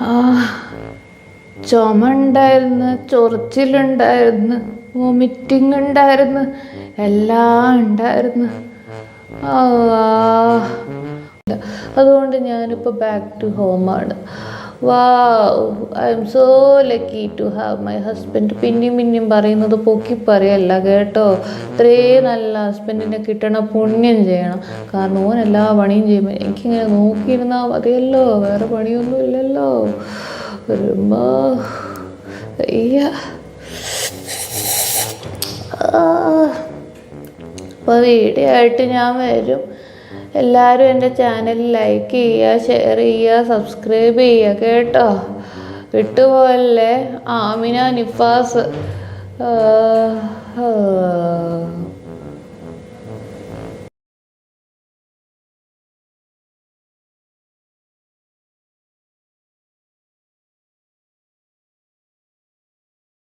ആ ചുമ ഉണ്ടായിരുന്നു, ചൊറിച്ചിലുണ്ടായിരുന്നു, വോമിറ്റിംഗ് ഉണ്ടായിരുന്നു, എല്ലാം ഉണ്ടായിരുന്നു. അതുകൊണ്ട് ഞാനിപ്പോൾ ബാക്ക് ടു ഹോമാണ്. I am so lucky to have my husband. പിന്നെയും പറയുന്നത് പൊക്കി പറയല്ല കേട്ടോ. ഇത്രയും നല്ല ഹസ്ബൻഡിനെ കിട്ടണ പുണ്യം ചെയ്യണം. കാരണം ഓൻ എല്ലാ പണിയും ചെയ്യുമ്പോൾ എനിക്കിങ്ങനെ നോക്കിയിരുന്നാൽ മതിയല്ലോ, വേറെ പണിയൊന്നും ഇല്ലല്ലോ. അപ്പോൾ വീഡിയോ ആയിട്ട് ഞാൻ വരും. എല്ലാവരും എൻ്റെ ചാനൽ ലൈക്ക് ചെയ്യുക, ഷെയർ ചെയ്യുക, സബ്സ്ക്രൈബ് ചെയ്യുക കേട്ടോ. വിട്ടുപോയല്ലേ. ആമിന നിഫാസ്.